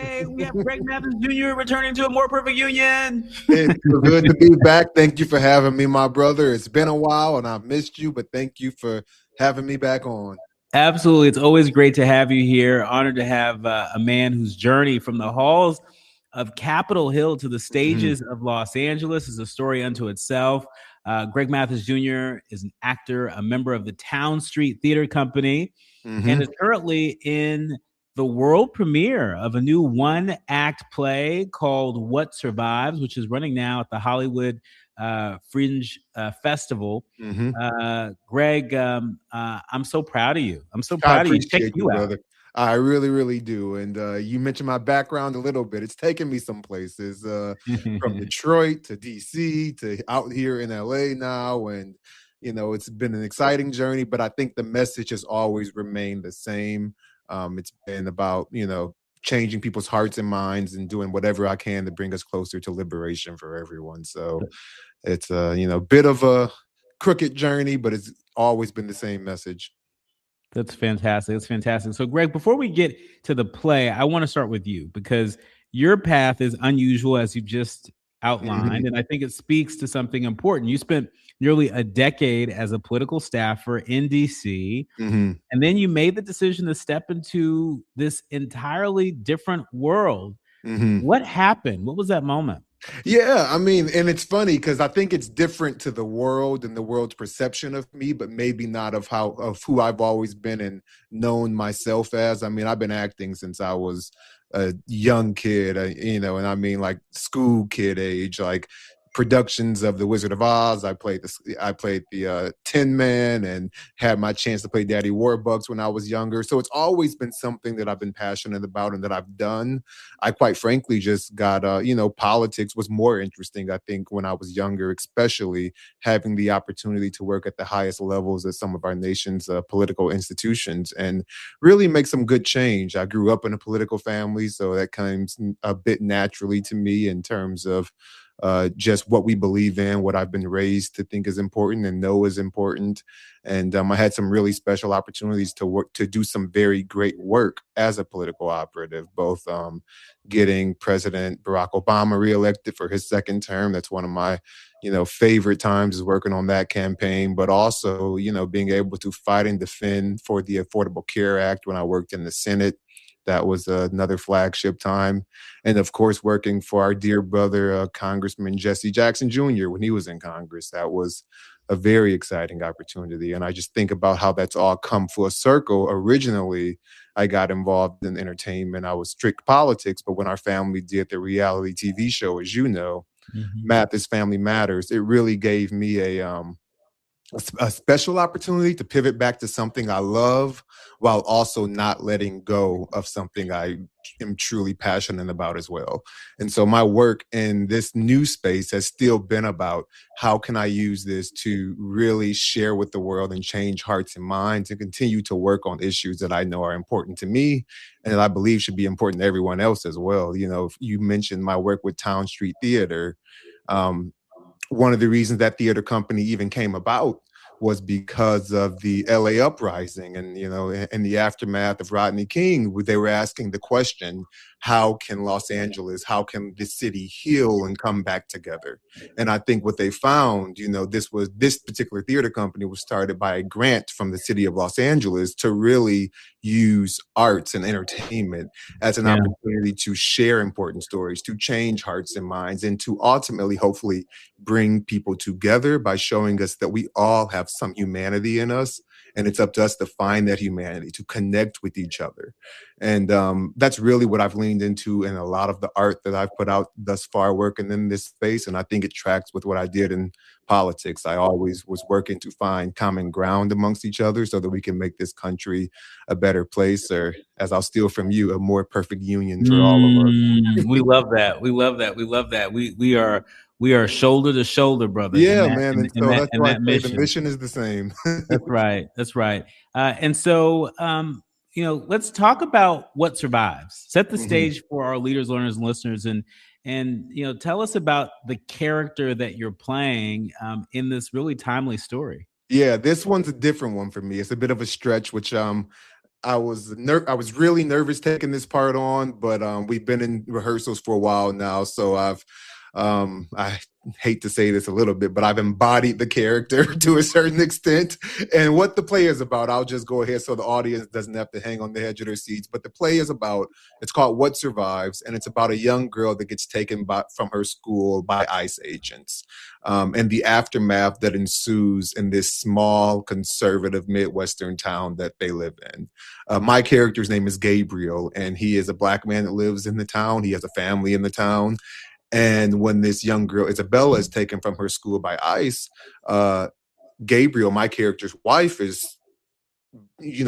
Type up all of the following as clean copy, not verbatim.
Hey, we have Greg Mathis Jr. returning to a more perfect union. It's so good to be back. Thank you for having me, my brother. It's been a while and I've missed you, but thank you for having me back on. Absolutely. It's always great to have you here. Honored to have a man whose journey from the halls of Capitol Hill to the stages of Los Angeles is a story unto itself. Greg Mathis Jr. is an actor, a member of the Town Street Theater Company, and is currently in the world premiere of a new one-act play called What Survives, which is running now at the Hollywood Fringe Festival. Greg, I'm so proud of you. I'm so I proud of you. Check appreciate you, you out. brother. I really, really do. And you mentioned my background a little bit. It's taken me some places from Detroit to DC to out here in LA now. And, you know, it's been an exciting journey, but I think the message has always remained the same. It's been about, you know, changing people's hearts and minds and doing whatever I can to bring us closer to liberation for everyone. So it's a, you know, bit of a crooked journey, but it's always been the same message. That's fantastic. That's fantastic. So, Greg, before we get to the play, I want to start with you because your path is unusual, as you just outlined. And I think it speaks to something important. You spent nearly a decade as a political staffer in DC, and then you made the decision to step into this entirely different world. What happened? What was that moment? Yeah, I mean, and it's funny because I think it's different to the world and the world's perception of me, but maybe not of who I've always been and known myself as. I mean, I've been acting since I was a young kid, you know, and I mean like school kid age, like productions of The Wizard of Oz. I played the Tin Man and had my chance to play Daddy Warbucks when I was younger. So it's always been something that I've been passionate about and that I've done. I quite frankly just got, you know, politics was more interesting, I think, when I was younger, especially having the opportunity to work at the highest levels of some of our nation's political institutions and really make some good change. I grew up in a political family, so that comes a bit naturally to me in terms of just what we believe in, what I've been raised to think is important and know is important. And I had some really special opportunities to do some very great work as a political operative, both getting President Barack Obama reelected for his second term. That's one of my, you know, favorite times is working on that campaign, but also, you know, being able to fight and defend for the Affordable Care Act when I worked in the Senate. That was another flagship time. And of course, working for our dear brother, Congressman Jesse Jackson Jr. when he was in Congress. That was a very exciting opportunity. And I just think about how that's all come full circle. Originally, I got involved in entertainment. I was strict politics, but when our family did the reality TV show, as you know, Mathis Family Matters, it really gave me a special opportunity to pivot back to something I love while also not letting go of something I am truly passionate about as well. And so my work in this new space has still been about how can I use this to really share with the world and change hearts and minds and continue to work on issues that I know are important to me and that I believe should be important to everyone else as well. You know, you mentioned my work with Town Street Theater. One of the reasons that theater company even came about was because of the LA uprising and, you know, in the aftermath of Rodney King, they were asking the question, how can Los Angeles, how can the city heal and come back together? And I think what they found, you know, this particular theater company was started by a grant from the city of Los Angeles to really use arts and entertainment as an opportunity to share important stories, to change hearts and minds, and to ultimately, hopefully, bring people together by showing us that we all have some humanity in us. And it's up to us to find that humanity, to connect with each other. And that's really what I've leaned into in a lot of the art that I've put out thus far working in this space. And I think it tracks with what I did in politics. I always was working to find common ground amongst each other so that we can make this country a better place, or as I'll steal from you, a more perfect union for all of us. We love that. We love that. We love that. We are shoulder to shoulder, brother. Yeah, man. And so that's in why I that say the mission. mission is the same. That's right. That's right. And so, you know, let's talk about What Survives. Set the stage for our leaders, learners, and listeners, and you know, tell us about the character that you're playing in this really timely story. Yeah, this one's a different one for me. It's a bit of a stretch, which I was really nervous taking this part on, but we've been in rehearsals for a while now, so I hate to say this a little bit, but I've embodied the character to a certain extent. And what the play is about, I'll just go ahead so the audience doesn't have to hang on the edge of their seats. But the play is about, it's called What Survives, and it's about a young girl that gets taken from her school by ICE agents, and the aftermath that ensues in this small, conservative Midwestern town that they live in. My character's name is Gabriel, and he is a Black man that lives in the town. He has a family in the town. And when this young girl, Isabella, is taken from her school by ICE, Gabriel, my character's wife, is,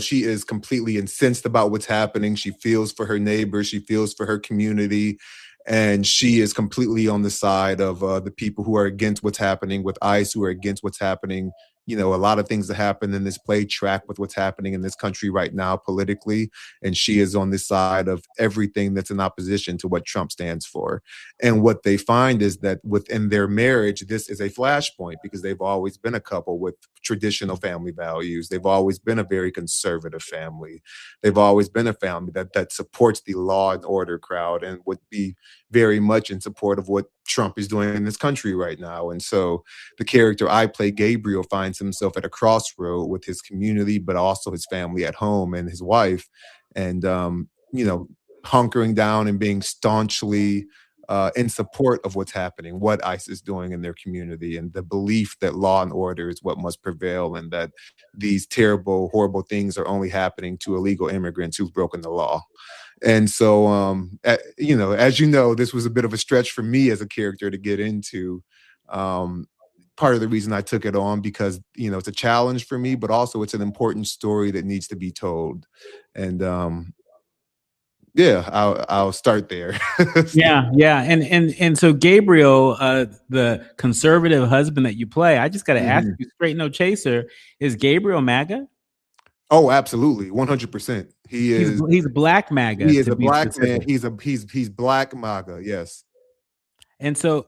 she is completely incensed about what's happening. She feels for her neighbors. She feels for her community. And she is completely on the side of the people who are against what's happening with ICE, who are against what's happening. A lot of things that happen in this play track with what's happening in this country right now politically. And she is on the side of everything that's in opposition to what Trump stands for. And what they find is that within their marriage, this is a flashpoint, because they've always been a couple with traditional family values. They've always been a very conservative family. They've always been a family that supports the law and order crowd and would be very much in support of what Trump is doing in this country right now. And so the character I play, Gabriel, finds himself at a crossroad with his community, but also his family at home and his wife. And, hunkering down and being staunchly in support of what's happening, what ICE is doing in their community, and the belief that law and order is what must prevail, and that these terrible, horrible things are only happening to illegal immigrants who've broken the law. And so, as this was a bit of a stretch for me as a character to get into. Part of the reason I took it on, because, it's a challenge for me, but also it's an important story that needs to be told. And I'll start there. Yeah. And so Gabriel, the conservative husband that you play, I just got to ask you straight, no chaser, is Gabriel MAGA? Oh, absolutely, 100%. He's Black MAGA. He is a Black man. He's Black MAGA. Yes. And so,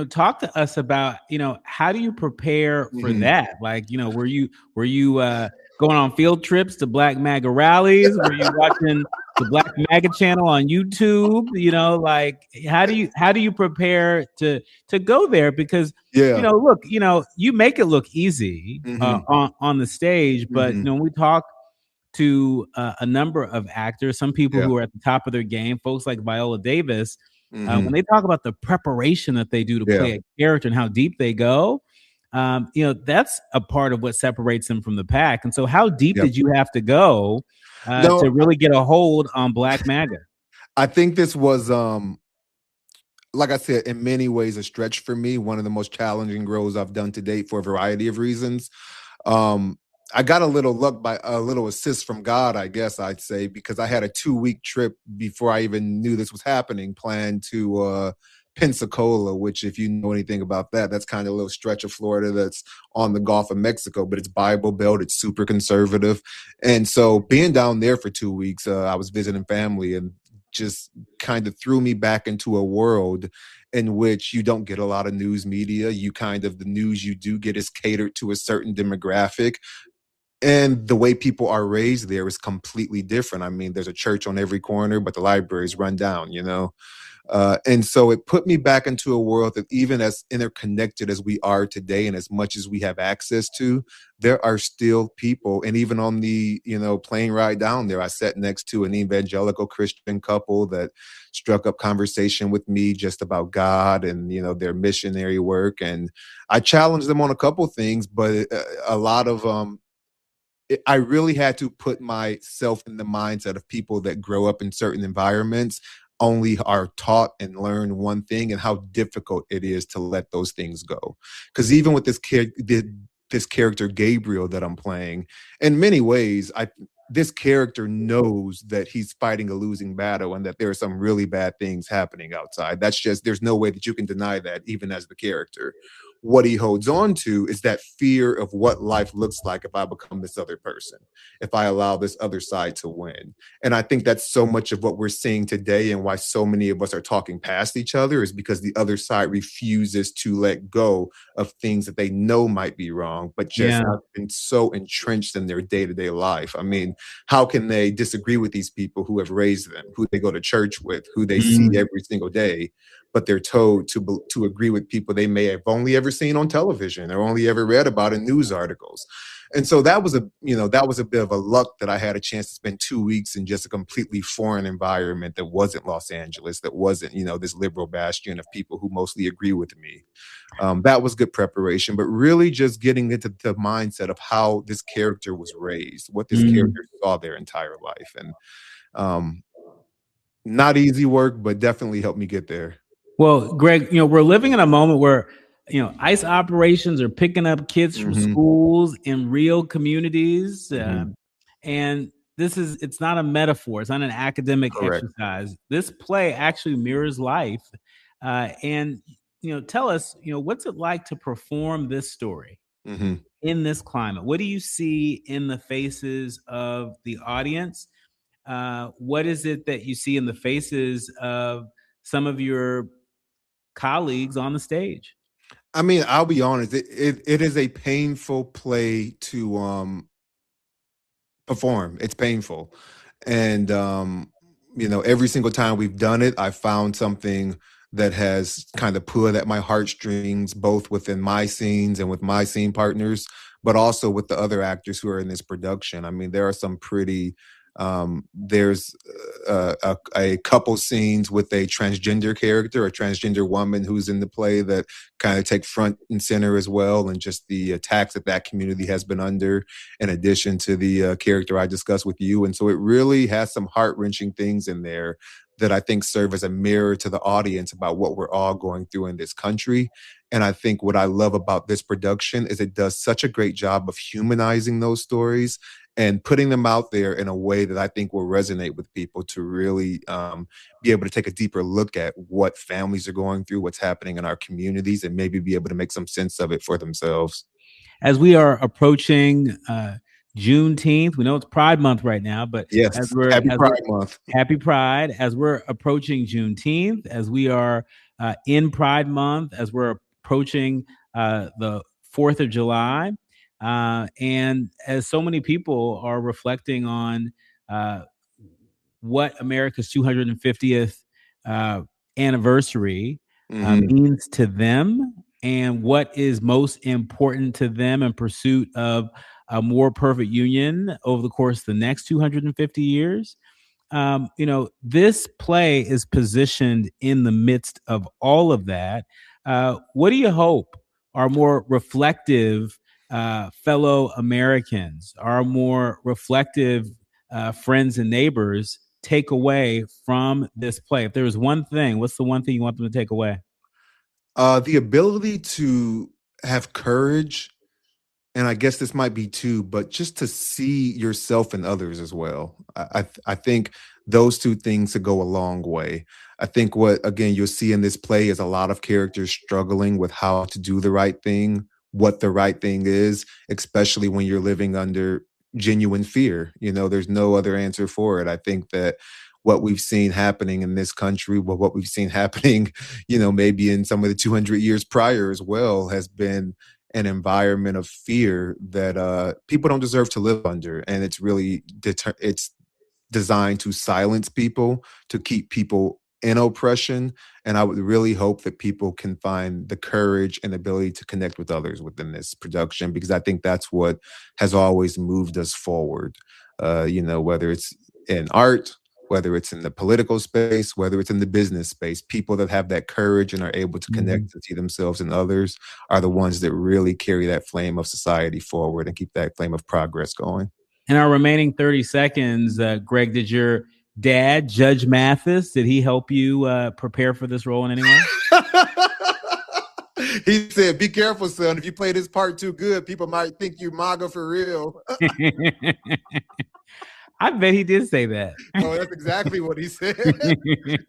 talk to us about, how do you prepare for that? Like, were you going on field trips to Black MAGA rallies? Were you watching the Black MAGA channel on YouTube? Like, how do you prepare to go there? Because, look, you make it look easy on the stage, but when we talk to a number of actors, some people who are at the top of their game, folks like Viola Davis, when they talk about the preparation that they do to play a character and how deep they go, that's a part of what separates them from the pack. And so how deep did you have to go to really get a hold on Black MAGA? I think this was, like I said, in many ways a stretch for me. One of the most challenging roles I've done to date for a variety of reasons. I got a little luck, by a little assist from God, I guess I'd say, because I had a 2-week trip before I even knew this was happening, planned to Pensacola, which, if you know anything about that, that's kind of a little stretch of Florida that's on the Gulf of Mexico, but it's Bible Belt, it's super conservative. And so being down there for 2 weeks, I was visiting family, and just kind of threw me back into a world in which you don't get a lot of news media. The news you do get is catered to a certain demographic. And the way people are raised there is completely different. I mean, there's a church on every corner, but the library is run down, and so it put me back into a world that, even as interconnected as we are today, and as much as we have access to, there are still people. And even on the, plane ride down there, I sat next to an evangelical Christian couple that struck up conversation with me just about God and, their missionary work. And I challenged them on a couple things, but a lot of I really had to put myself in the mindset of people that grow up in certain environments, only are taught and learn one thing, and how difficult it is to let those things go. Because even with this character Gabriel that I'm playing, in many ways, this character knows that he's fighting a losing battle, and that there are some really bad things happening outside. There's no way that you can deny that, even as the character. what he holds on to is that fear of what life looks like if I become this other person, if I allow this other side to win. And I think that's so much of what we're seeing today, and why so many of us are talking past each other, is because the other side refuses to let go of things that they know might be wrong, but just Yeah. have been so entrenched in their day-to-day life. I mean, how can they disagree with these people who have raised them, who they go to church with, who they see Mm, every single day, but they're told to agree with people they may have only ever seen on television or only ever read about in news articles. And so that was a bit of a luck that I had a chance to spend 2 weeks in just a completely foreign environment that wasn't Los Angeles, that wasn't, this liberal bastion of people who mostly agree with me. That was good preparation, but really just getting into the mindset of how this character was raised, what this mm. character saw their entire life. And um, not easy work, but definitely helped me get there. Well, Greg, we're living in a moment where, ICE operations are picking up kids from Hmm. schools in real communities. Hmm. And it's not a metaphor. It's not an academic Correct. exercise. This play actually mirrors life. And, tell us, what's it like to perform this story Hmm. in this climate? What do you see in the faces of the audience? What is it that you see in the faces of some of your colleagues on the stage? I mean, I'll be honest, it is a painful play to perform. It's painful. And every single time we've done it, I found something that has kind of pulled at my heartstrings, both within my scenes and with my scene partners, but also with the other actors who are in this production. I mean, there are some pretty there's a couple scenes with a transgender character, a transgender woman who's in the play, that kind of take front and center as well, and just the attacks that community has been under, in addition to the character I discussed with you. And so it really has some heart-wrenching things in there that I think serve as a mirror to the audience about what we're all going through in this country. And I think what I love about this production is it does such a great job of humanizing those stories and putting them out there in a way that I think will resonate with people, to really be able to take a deeper look at what families are going through, what's happening in our communities, and maybe be able to make some sense of it for themselves. As we are approaching Juneteenth, we know it's Pride Month right now, but Yes, happy as we're Pride Month. Happy Pride, as we're approaching Juneteenth, as we are in Pride Month, as we're approaching the 4th of July, and as so many people are reflecting on uh, what America's 250th anniversary Hmm. means to them, and what is most important to them in pursuit of a more perfect union over the course of the next 250 years. This play is positioned in the midst of all of that. What do you hope our more reflective fellow Americans, our more reflective friends and neighbors take away from this play? If there was one thing, what's the one thing you want them to take away? The ability to have courage, and I guess this might be too, but just to see yourself and others as well. I think those two things to go a long way. I think what, again, you'll see in this play is a lot of characters struggling with how to do the right thing, what the right thing is, especially when you're living under genuine fear. There's no other answer for it. I think that what we've seen happening in this country, what we've seen happening, maybe in some of the 200 years prior as well, has been an environment of fear that people don't deserve to live under. And it's really it's designed to silence people, to keep people in oppression. And I would really hope that people can find the courage and ability to connect with others within this production, because I think that's what has always moved us forward. Whether it's in art, whether it's in the political space, whether it's in the business space, people that have that courage and are able to Mhm. connect and see themselves in others are the ones that really carry that flame of society forward and keep that flame of progress going. In our remaining 30 seconds, Greg, did your dad, Judge Mathis, did he help you prepare for this role in any way? He said, "Be careful, son. If you play this part too good, people might think you Maga for real." I bet he did say that. No, that's exactly what he said.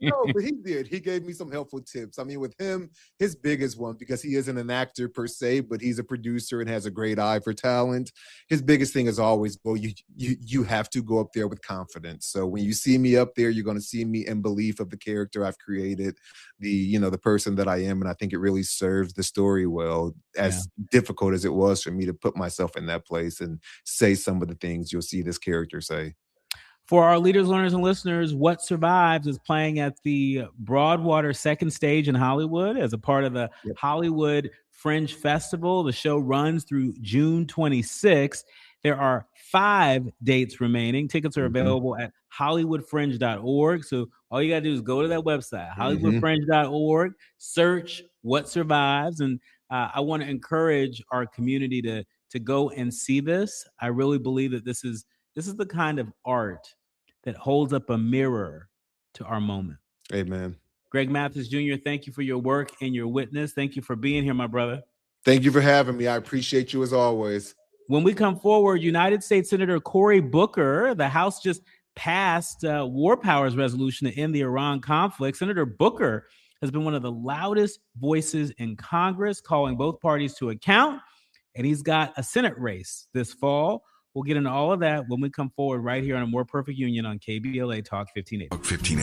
No, but he did. He gave me some helpful tips. I mean, with him, his biggest one, because he isn't an actor per se, but he's a producer and has a great eye for talent. His biggest thing is always, well, you have to go up there with confidence. So when you see me up there, you're going to see me in belief of the character I've created, the person that I am. And I think it really serves the story well, as difficult as it was for me to put myself in that place and say some of the things you'll see this character say. For our leaders, learners, and listeners, What Survives is playing at the Broadwater Second Stage in Hollywood as a part of the Hollywood Fringe Festival. The show runs through June 26th. There are 5 dates remaining. Tickets are available at hollywoodfringe.org. So all you got to do is go to that website, hollywoodfringe.org, search What Survives. And I want to encourage our community to go and see this. I really believe that this is the kind of art that holds up a mirror to our moment. Amen. Greg Mathis Jr., thank you for your work and your witness. Thank you for being here, my brother. Thank you for having me. I appreciate you as always. When we come forward, United States Senator Cory Booker, the House just passed war powers resolution to end the Iran conflict. Senator Booker has been one of the loudest voices in Congress, calling both parties to account, and he's got a Senate race this fall. We'll get into all of that when we come forward right here on A More Perfect Union on KBLA Talk 1580.